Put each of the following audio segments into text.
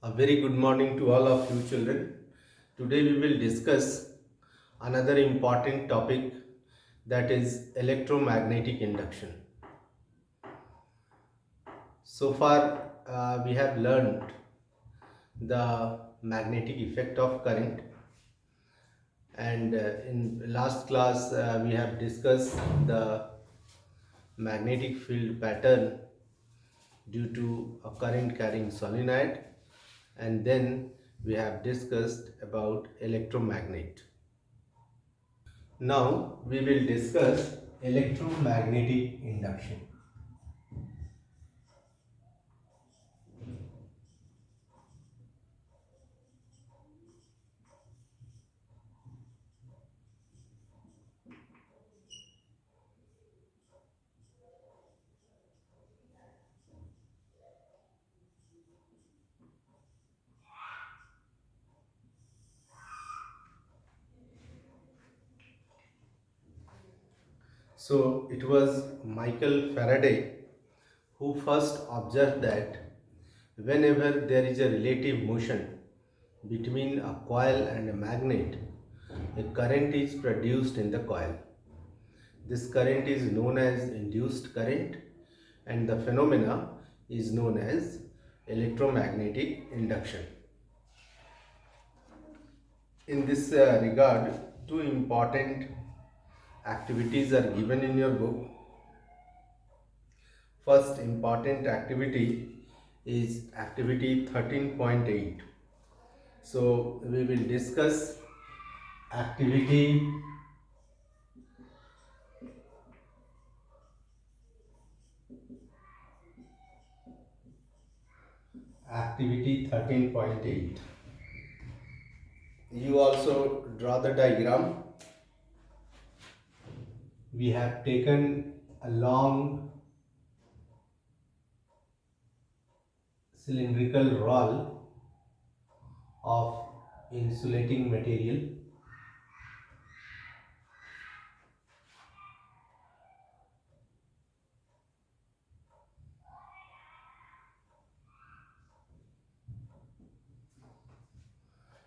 A very good morning to all of you children. Today we will discuss another important topic, that is electromagnetic induction. So far we have learned the magnetic effect of current, and in last class we have discussed the magnetic field pattern due to a current carrying solenoid, and then we have discussed about electromagnet. Now we will discuss electromagnetic induction. So it was Michael Faraday who first observed that whenever there is a relative motion between a coil and a magnet, a current is produced in the coil. This current is known as induced current, and the phenomena is known as electromagnetic induction. In this regard, two important activities are given in your book. First important activity is activity 13.8. So we will discuss activity activity 13.8. You also draw the diagram. We have taken a long cylindrical roll of insulating material.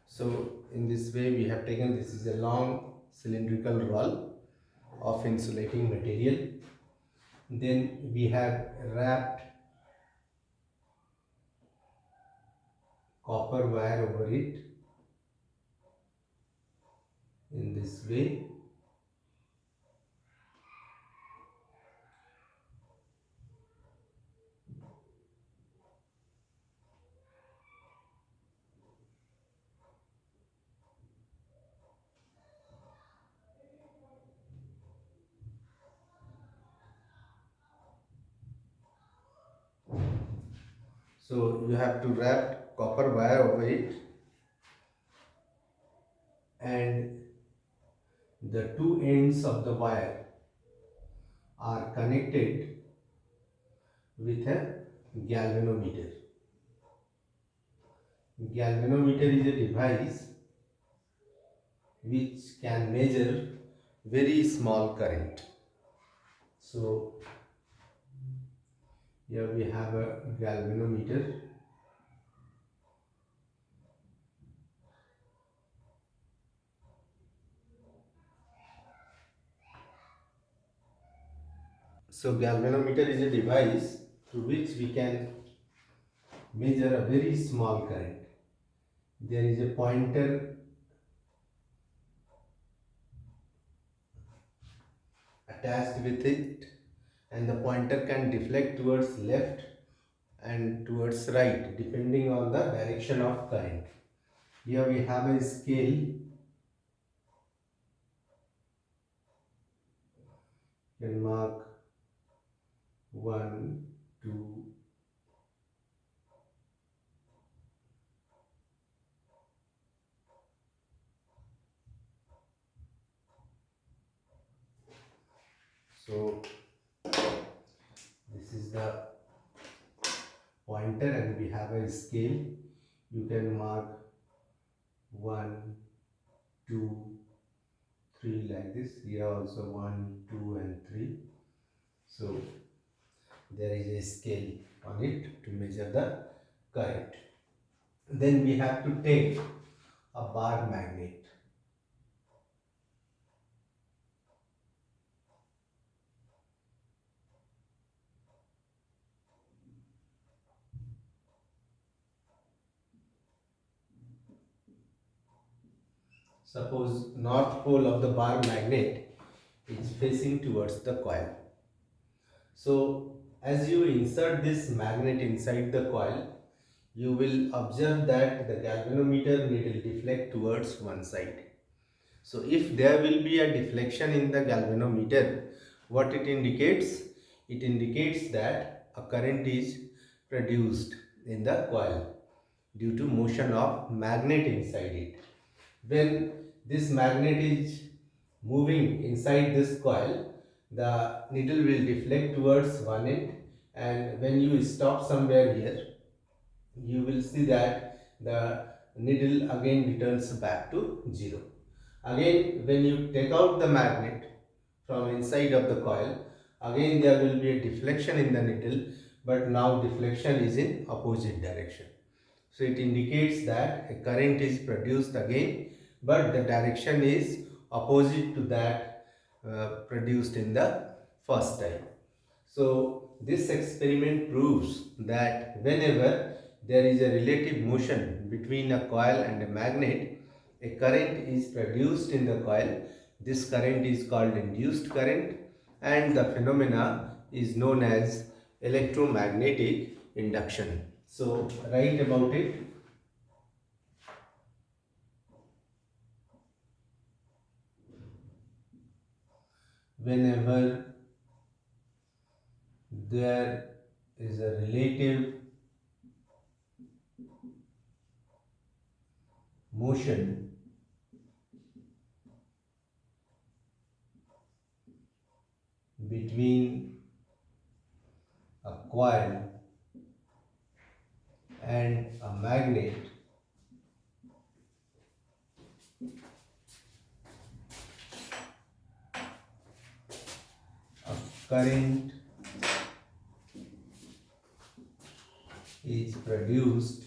So in this way we have taken, this is a long cylindrical roll of insulating material. Then we have wrapped copper wire over it in this way. So you have to wrap copper wire over it, and the two ends of the wire are connected with a galvanometer. Galvanometer is a device which can measure very small current. So here we have a galvanometer. So galvanometer is a device through which we can measure a very small current. There is a pointer attached with it, and the pointer can deflect towards left and towards right depending on the direction of current. Here we have a scale. You can mark 1, 2, so this is the pointer, and we have a scale. You can mark 1, 2, 3 like this. Here also 1, 2 and 3. So there is a scale on it to measure the current. then we have to take a bar magnet. Suppose north pole of the bar magnet is facing towards the coil. So as you insert this magnet inside the coil, you will observe that the galvanometer needle deflect towards one side. So if there will be a deflection in the galvanometer, what it indicates? It indicates that a current is produced in the coil due to motion of magnet inside it. When this magnet is moving inside this coil, the needle will deflect towards one end, and when you stop somewhere here, you will see that the needle again returns back to zero. Again, when you take out the magnet from inside of the coil, again there will be a deflection in the needle, but now deflection is in opposite direction. So it indicates that a current is produced again, but the direction is opposite to that produced in the first time. So this experiment proves that whenever there is a relative motion between a coil and a magnet, a current is produced in the coil. This current is called induced current, and the phenomena is known as electromagnetic induction. So write about it. Whenever there is a relative motion between a coil and a magnet, a current is produced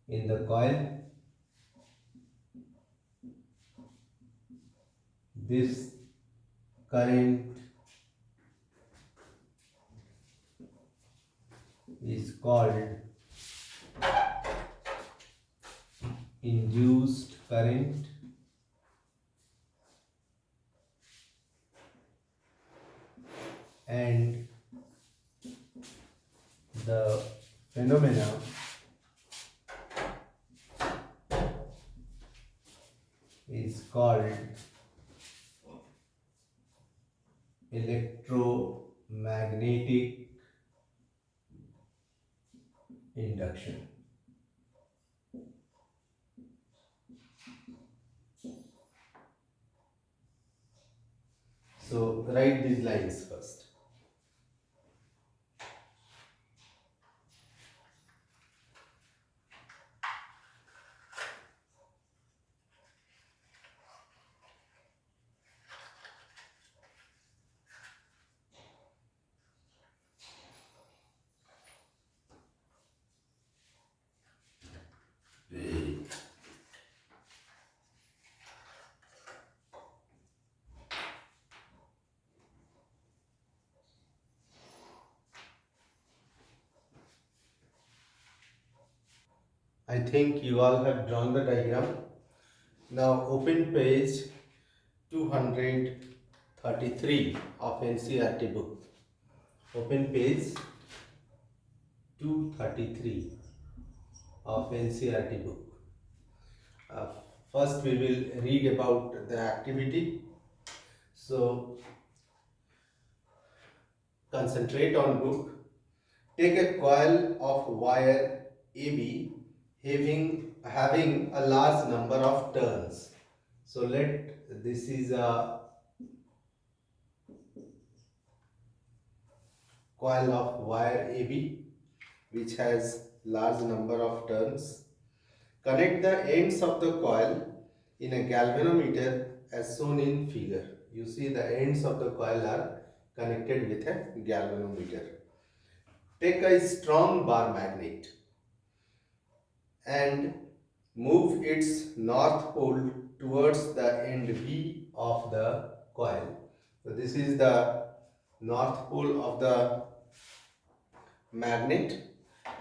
in the coil. This current is called induced current, and the phenomena is called electromagnetic induction. So write these lines first. I think you all have drawn the diagram. Now open page 233 of NCERT book. Open page 233 of NCERT book. Uh, First we will read about the activity. So concentrate on book. Take a coil of wire AB having a large number of turns. So this is a coil of wire AB which has large number of turns. Connect the ends of the coil in a galvanometer as shown in figure. You see the ends of the coil are connected with a galvanometer. Take a strong bar magnet and move its north pole towards the end B of the coil. So this is the north pole of the magnet,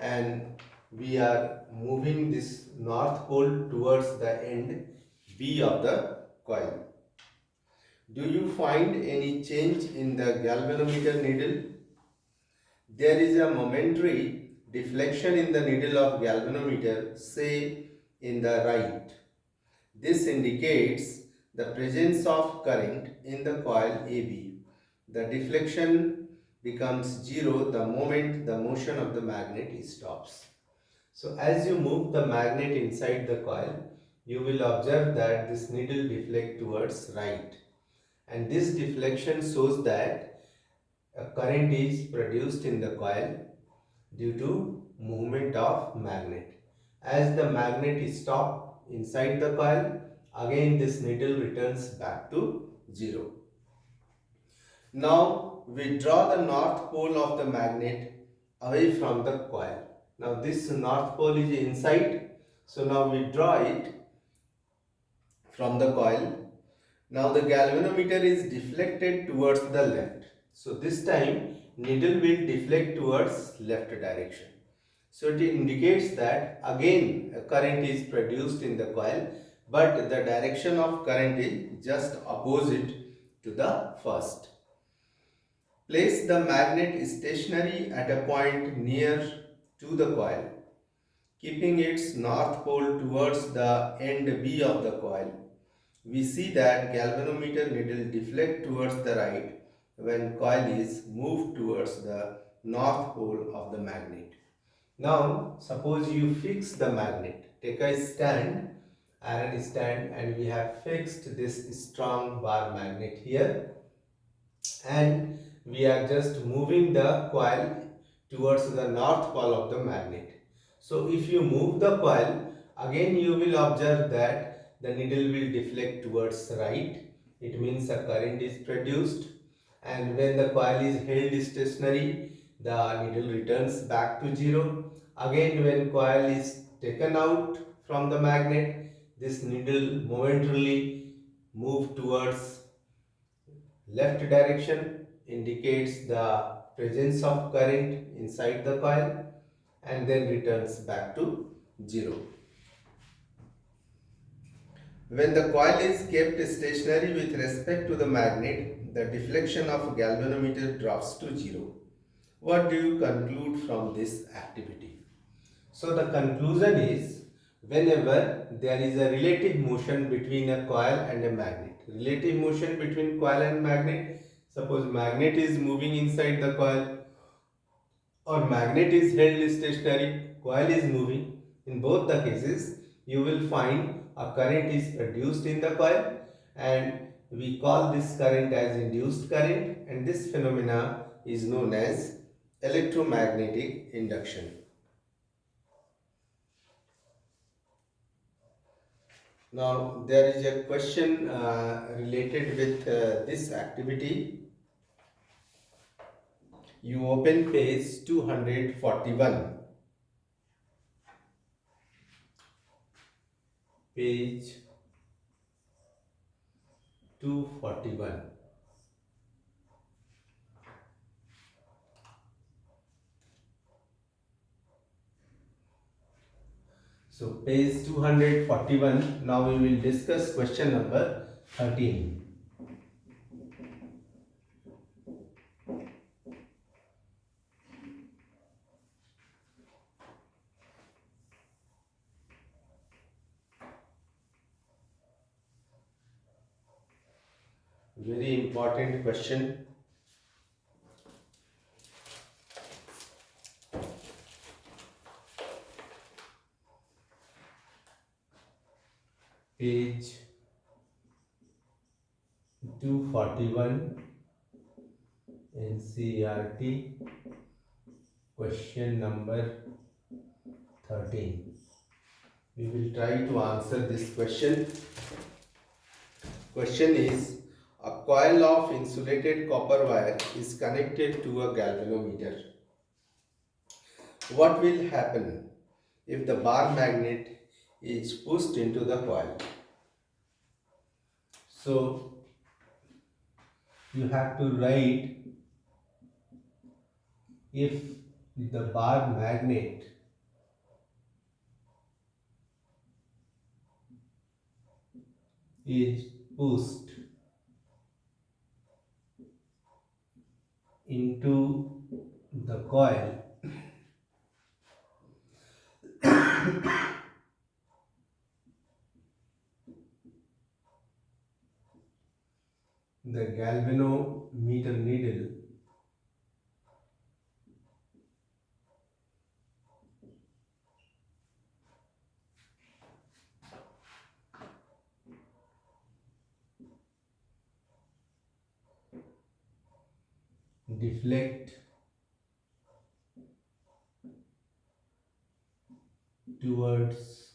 and we are moving this north pole towards the end B of the coil. Do you find any change in the galvanometer needle? There is a momentary deflection in the needle of galvanometer, say in the right. This indicates the presence of current in the coil AB. The deflection becomes zero the moment the motion of the magnet stops. So as you move the magnet inside the coil, you will observe that this needle deflects towards right. And this deflection shows that a current is produced in the coil due to movement of magnet. As the magnet is stopped inside the coil, again this needle returns back to zero. Now we draw the north pole of the magnet away from the coil. Now this north pole is inside, so now we draw it from the coil. Now the galvanometer is deflected towards the left. So this time needle will deflect towards left direction. So it indicates that again a current is produced in the coil, but the direction of current is just opposite to the first. Place the magnet stationary at a point near to the coil, keeping its north pole towards the end B of the coil. We see that galvanometer needle deflect towards the right when coil is moved towards the north pole of the magnet. Now suppose you fix the magnet. Take a stand, iron stand, and we have fixed this strong bar magnet here, and we are just moving the coil towards the north pole of the magnet. So if you move the coil, again you will observe that the needle will deflect towards right. It means a current is produced, and when the coil is held stationary, the needle returns back to zero. Again, when coil is taken out from the magnet, this needle momentarily move towards left direction, indicates the presence of current inside the coil, and then returns back to zero. When the coil is kept stationary with respect to the magnet, the deflection of galvanometer drops to zero. What do you conclude from this activity? So the conclusion is, whenever there is a relative motion between a coil and a magnet, relative motion between coil and magnet, suppose magnet is moving inside the coil or magnet is held stationary, coil is moving, in both the cases you will find a current is produced in the coil, and we call this current as induced current, and this phenomena is known as electromagnetic induction. Now there is a question related with this activity. You open page 241. Page 241. So page 241. Now we will discuss question number 13. Very important question. Page 241 NCERT, question number 13. We will try to answer this question. Question is, a coil of insulated copper wire is connected to a galvanometer. What will happen if the bar magnet is pushed into the coil? So you have to write, if the bar magnet is pushed into the coil, the galvanometer needle deflect towards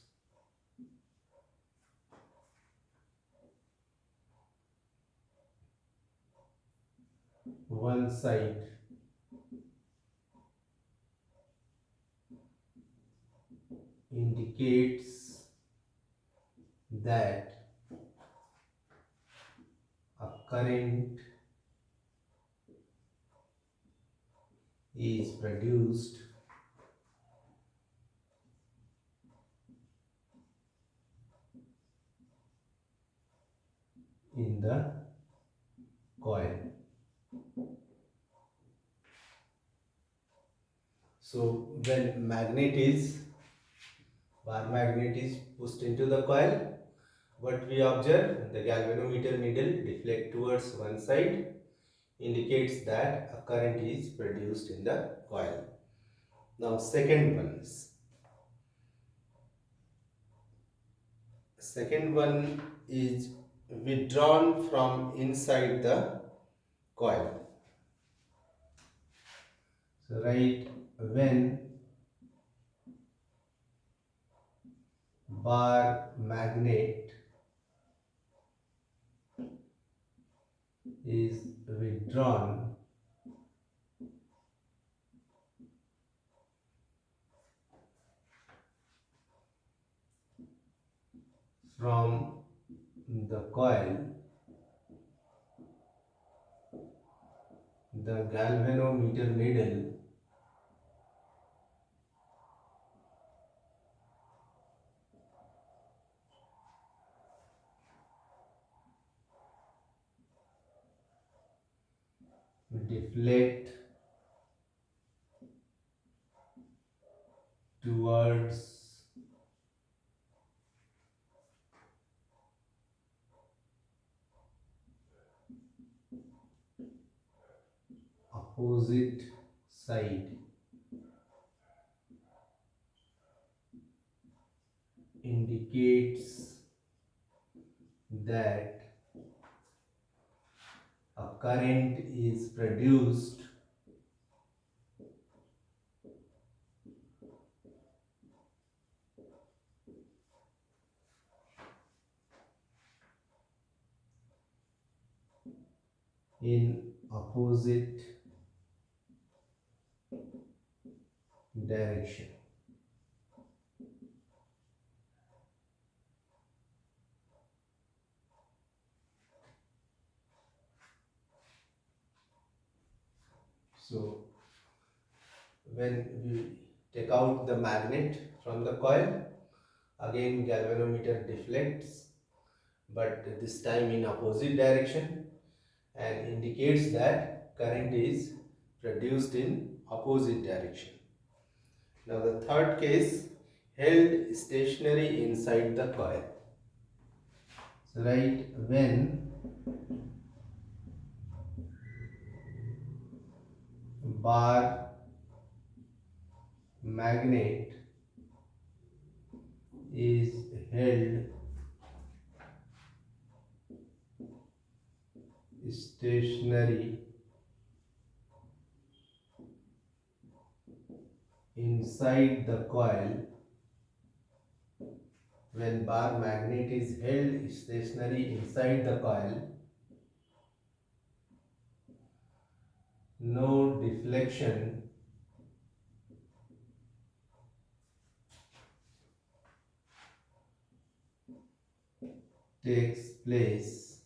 one side, indicates that a current is produced in the coil. So when bar magnet is pushed into the coil, what we observe, the galvanometer needle deflect towards one side, indicates that a current is produced in the coil. Now second one is withdrawn from inside the coil. So write, when bar magnet is withdrawn from the coil, the galvanometer needle deflect towards opposite side, indicates that a current is produced in opposite direction. So when we take out the magnet from the coil, again galvanometer deflects, but this time in opposite direction, and indicates that current is produced in opposite direction. Now the third case, held stationary inside the coil. So write, when bar magnet is held stationary inside the coil, when bar magnet is held stationary inside the coil, no deflection takes place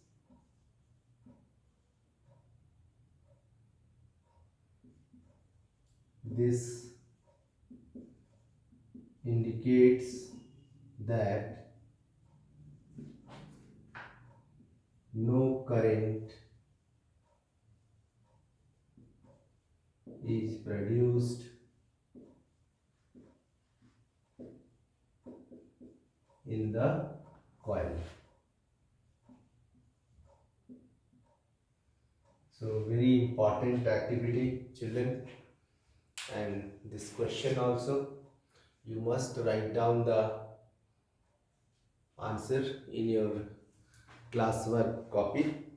this indicates that no current is produced in the coil. So very important activity, children. And this question also, you must write down the answer in your classwork copy.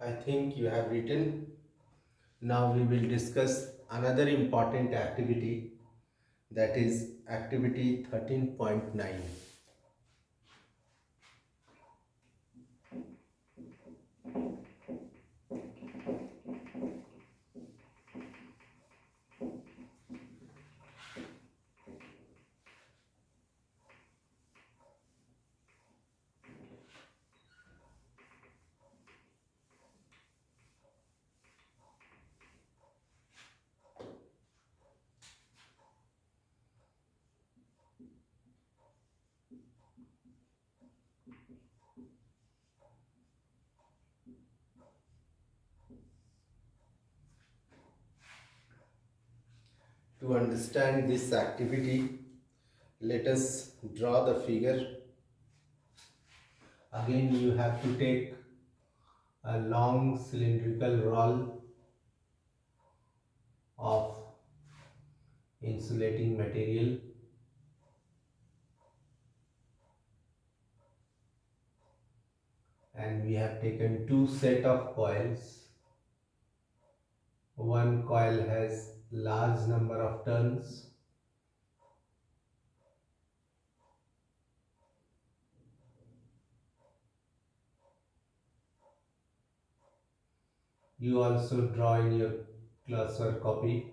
I think you have written. Now we will discuss another important activity, that is activity 13.9. To understand this activity, let us draw the figure. Again, you have to take a long cylindrical roll of insulating material, and we have taken two set of coils. One coil has large number of turns, you also draw in your classwork copy.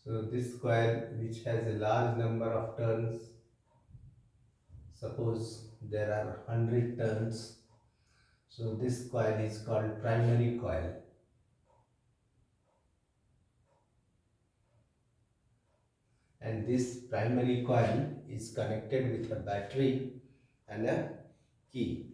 So this coil which has a large number of turns, suppose there are 100 turns. So this coil is called primary coil. And this primary coil is connected with a battery and a key.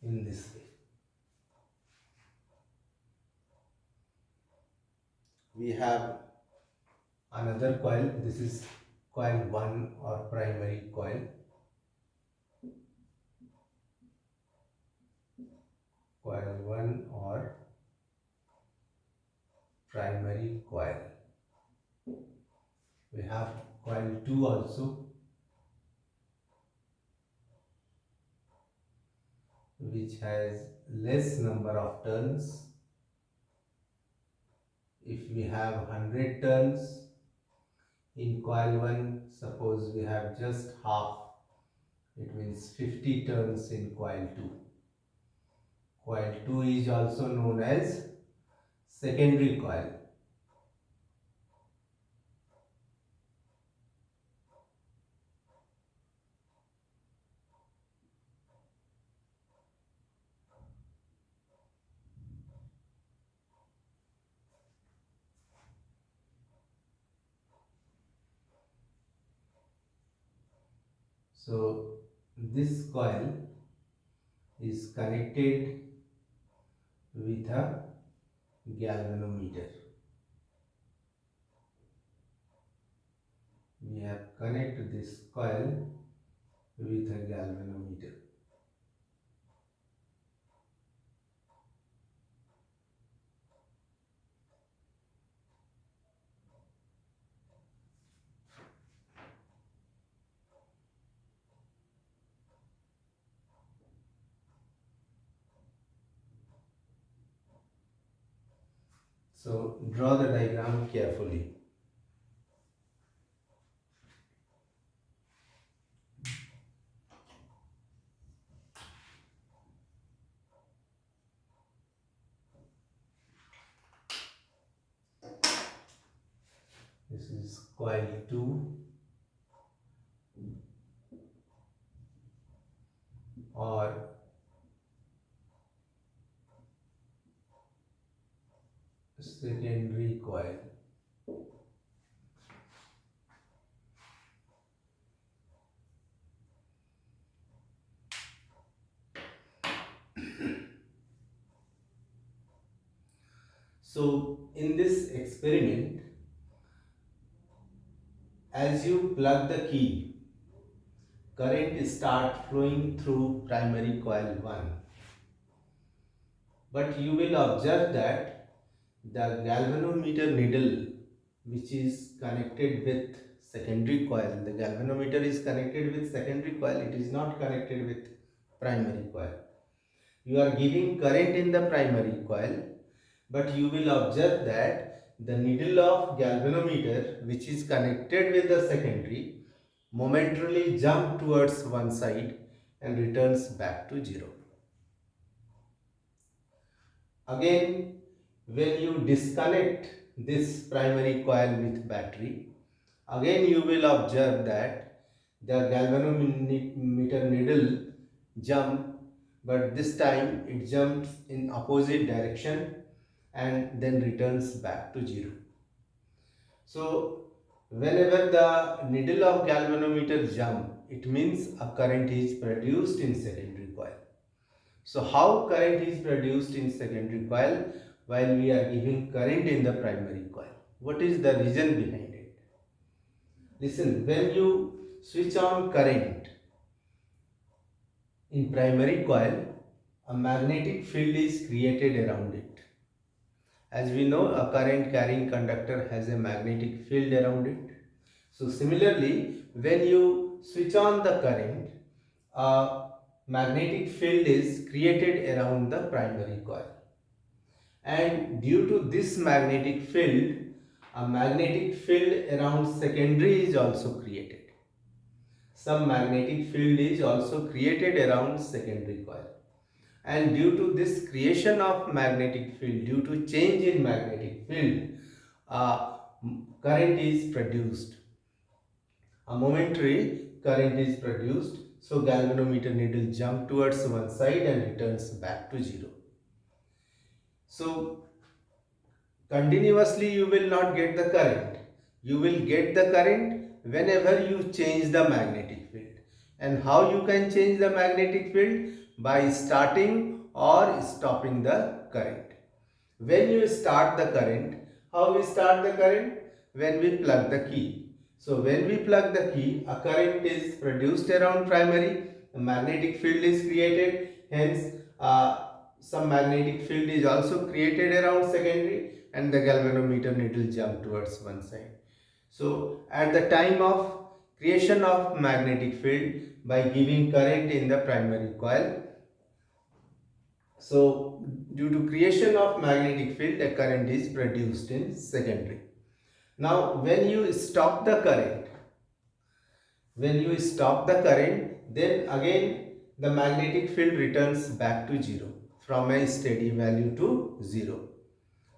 In this way, we have another coil. This is coil 1 or primary coil. Coil 1 or primary coil. We have coil 2 also, which has less number of turns. If we have 100 turns in coil 1, suppose we have just half, it means 50 turns in coil 2. Coil 2 is also known as secondary coil. So this coil is connected with a galvanometer. We have connected this coil with a galvanometer. So draw the diagram carefully. This is coil 2 or secondary coil. So in this experiment, as you plug the key, current start flowing through primary coil 1. But you will observe that the galvanometer needle, which is connected with secondary coil, the galvanometer is connected with secondary coil, it is not connected with primary coil. You are giving current in the primary coil, but you will observe that the needle of galvanometer, which is connected with the secondary, momentarily jump towards one side and returns back to zero. Again, when you disconnect this primary coil with battery, again you will observe that the galvanometer needle jump, but this time it jumps in opposite direction and then returns back to zero. So whenever the needle of galvanometer jump, it means a current is produced in secondary coil. So how current is produced in secondary coil while we are giving current in the primary coil? What is the reason behind it? Listen, when you switch on current in primary coil, a magnetic field is created around it. As we know, a current carrying conductor has a magnetic field around it. So similarly, when you switch on the current, a magnetic field is created around the primary coil, and due to this magnetic field, a magnetic field around secondary is also created. Some magnetic field is also created around secondary coil, and due to this creation of magnetic field, due to change in magnetic field, a current is produced, a momentary current is produced. So galvanometer needle jump towards one side and returns back to zero. So continuously you will not get the current. You will get the current whenever you change the magnetic field. And how you can change the magnetic field? By starting or stopping the current. When you start the current, how we start the current? When we plug the key. So when we plug the key, a current is produced around primary, a magnetic field is created, hence some magnetic field is also created around secondary, and the galvanometer needle jump towards one side. So at the time of creation of magnetic field, by giving current in the primary coil, so due to creation of magnetic field, a current is produced in secondary. Now when you stop the current, then again the magnetic field returns back to zero, from a steady value to zero.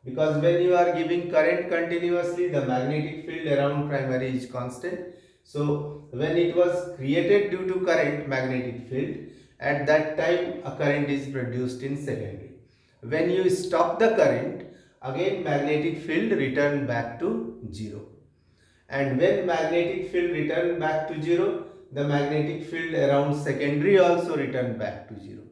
Because when you are giving current continuously, the magnetic field around primary is constant. So when it was created due to current magnetic field, at that time a current is produced in secondary. When you stop the current, again magnetic field return back to zero. And when magnetic field return back to zero, the magnetic field around secondary also return back to zero.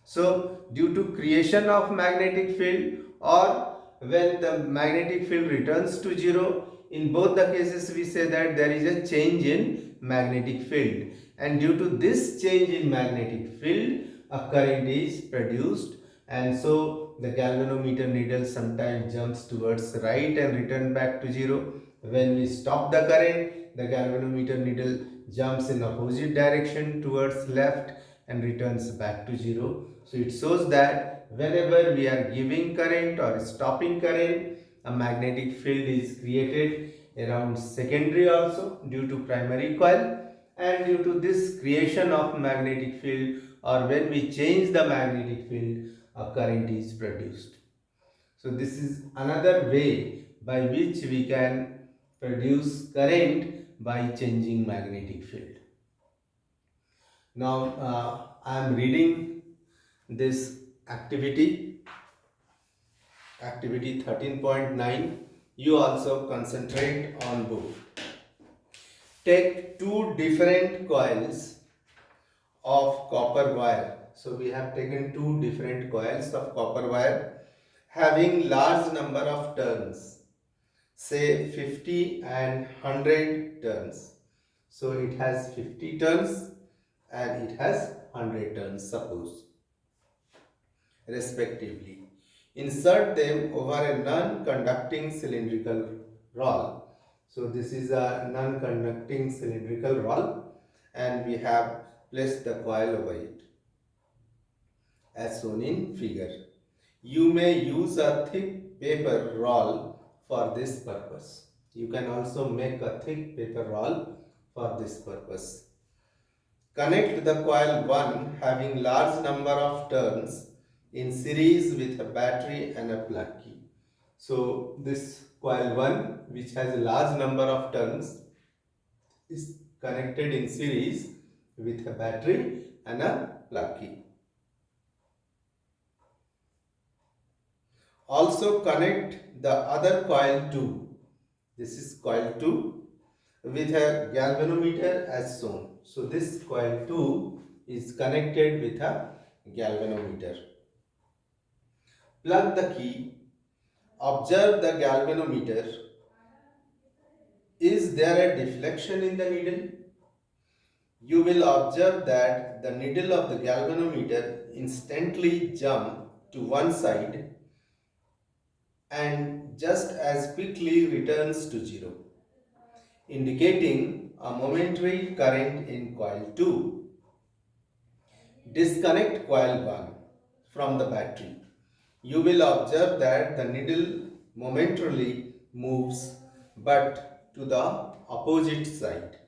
So due to creation of magnetic field, or when the magnetic field returns to zero, in both the cases we say that there is a change in magnetic field, and due to this change in magnetic field, a current is produced, and so the galvanometer needle sometimes jumps towards right and return back to zero. When we stop the current, the galvanometer needle jumps in opposite direction towards left and returns back to zero. So it shows that whenever we are giving current or stopping current, a magnetic field is created around secondary also due to primary coil, and due to this creation of magnetic field, or when we change the magnetic field, a current is produced. So this is another way by which we can produce current by changing magnetic field. Now I am reading this activity 13.9. You also concentrate on both. Take two different coils of copper wire. So we have taken two different coils of copper wire having large number of turns, say 50 and 100 turns. So it has 50 turns and it has 100 turns, suppose, respectively. Insert them over a non-conducting cylindrical roll. So this is a non-conducting cylindrical roll, and we have placed the coil over it as shown in figure. You may use a thick paper roll for this purpose. You can also make a thick paper roll for this purpose. Connect the coil 1 having large number of turns in series with a battery and a plug key. So this coil 1, which has a large number of turns, is connected in series with a battery and a plug key. Also connect the other coil 2. This is coil 2 with a galvanometer as shown. So this coil 2 is connected with a galvanometer. Plug the key. Observe the galvanometer. Is there a deflection in the needle? You will observe that the needle of the galvanometer instantly jump to one side and just as quickly returns to zero. indicating a momentary current in coil 2. Disconnect coil 1 from the battery. You will observe that the needle momentarily moves but to the opposite side.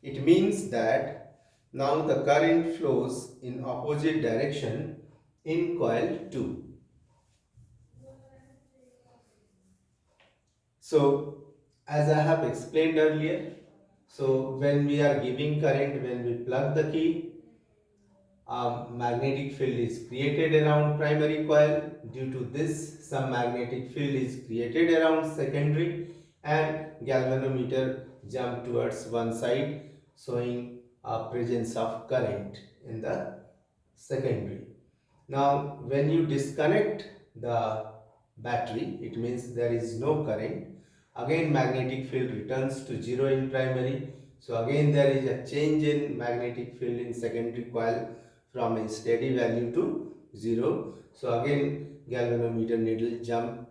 It means that now the current flows in opposite direction in coil 2. So, as I have explained earlier, so when we are giving current, when we plug the key, a magnetic field is created around primary coil. Due to this, some magnetic field is created around secondary, and galvanometer jump towards one side, showing a presence of current in the secondary. Now, when you disconnect the battery, it means there is no current. Again, magnetic field returns to zero in primary. So again, there is a change in magnetic field in secondary coil from a steady value to zero. So again, galvanometer needle jump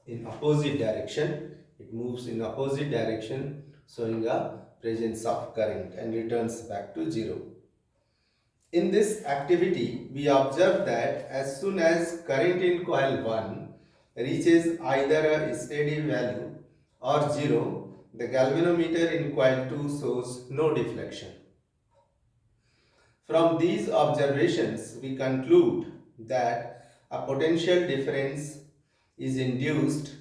in opposite direction. It moves in opposite direction, showing a presence of current, and returns back to zero. In this activity, we observe that as soon as current in coil 1 reaches either a steady value or 0, the galvanometer in coil 2 shows no deflection. From these observations, we conclude that a potential difference is induced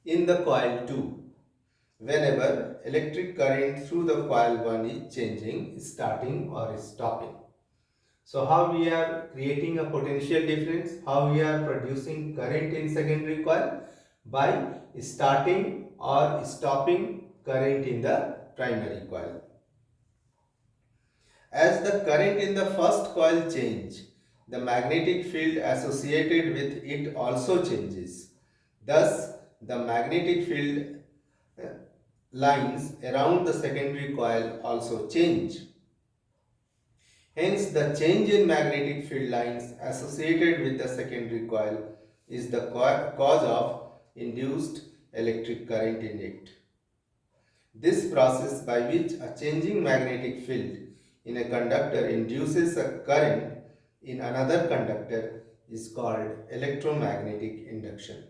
in the coil 2 whenever electric current through the coil 1 is changing, starting or stopping. So how we are creating a potential difference, how we are producing current in secondary coil? By starting or stopping current in the primary coil. As the current in the first coil change, the magnetic field associated with it also changes. Thus, the magnetic field lines around the secondary coil also change. Hence, the change in magnetic field lines associated with the secondary coil is the cause of induced electric current in it. This process, by which a changing magnetic field in a conductor induces a current in another conductor, is called electromagnetic induction.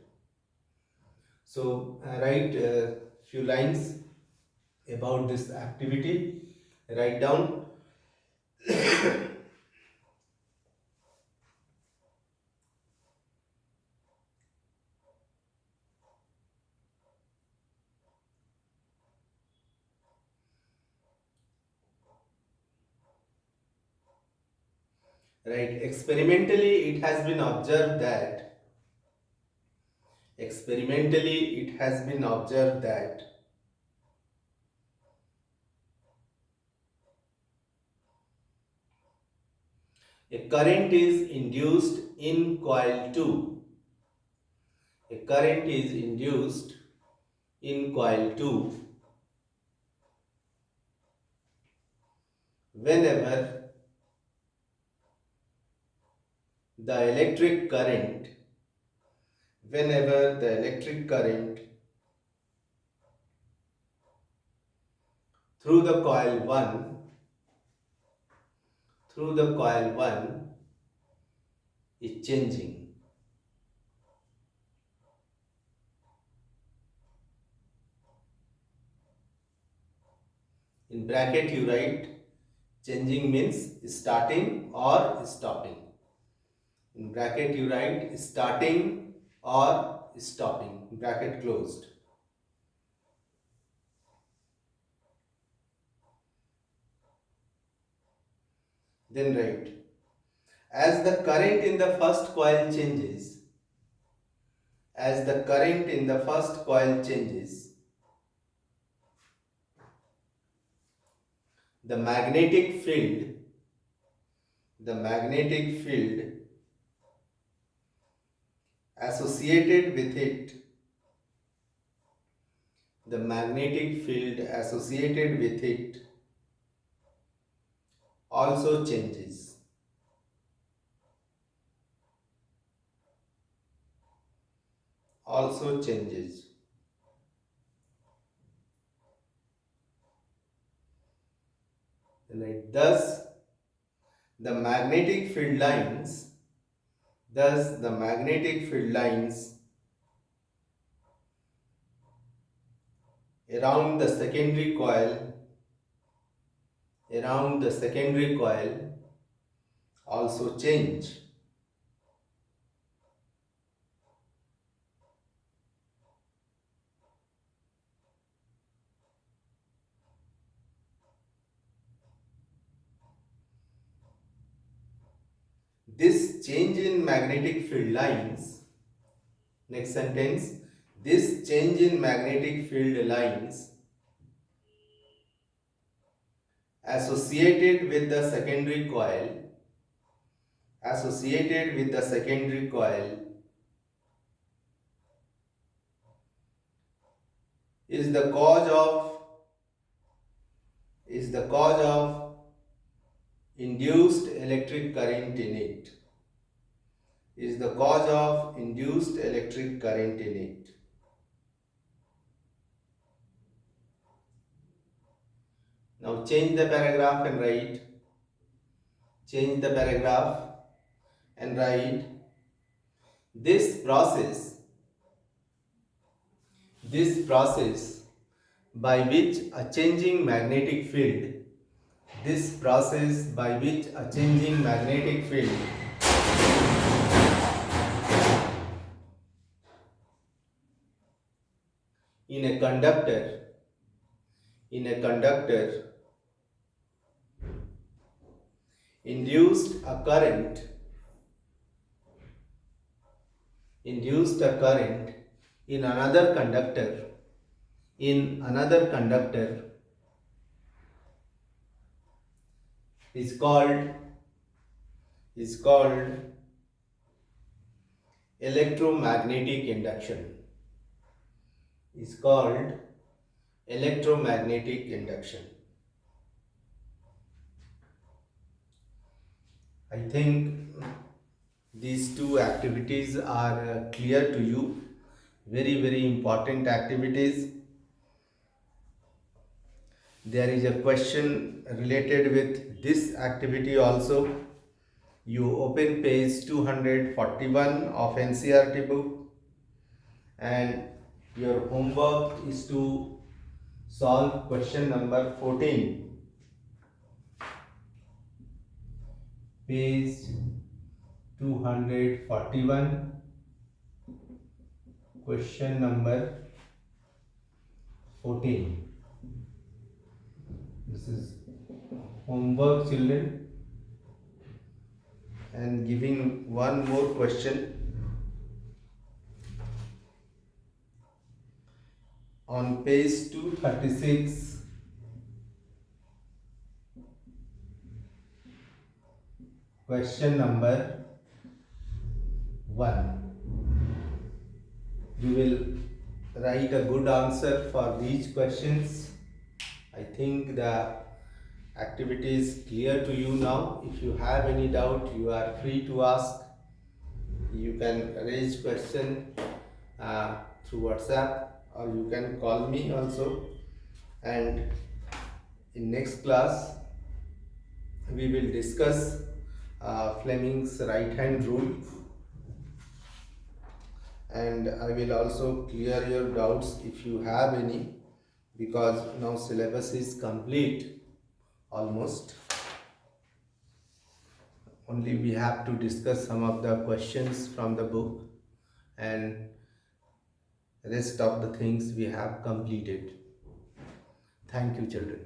So, write a few lines about this activity. Write down. Right, experimentally it has been observed that a current is induced in coil 2. A current is induced in coil 2 whenever the electric current whenever the electric current through the coil 1 is changing. In bracket you write changing means starting or stopping. In bracket you write starting or stopping, bracket closed. Then write, as the current in the first coil changes, the magnetic field associated with it the magnetic field associated with it also changes. Also changes. Thus, the magnetic field lines, thus the magnetic field lines around the secondary coil, also change. This change in magnetic field lines, next sentence, this change in magnetic field lines associated with the secondary coil, is the cause of induced electric current in it, Now change the paragraph and write, this process by which a changing magnetic field, in a conductor induced a current in another conductor is called electromagnetic induction. I think these two activities are clear to you. Very, very important activities. There is a question related with this activity also. You open page 241 of NCERT book, and your homework is to solve question number 14. Page 241, question number 14. This is homework, children, and giving one more question on page 236. Question number 1. You will write a good answer for these questions. I think the activity is clear to you now. If you have any doubt, you are free to ask. You can raise question through WhatsApp, or you can call me also. And in next class, we will discuss Fleming's right hand rule, and I will also clear your doubts if you have any, because now syllabus is complete almost. Only we have to discuss some of the questions from the book, and rest of the things we have completed. Thank you, children.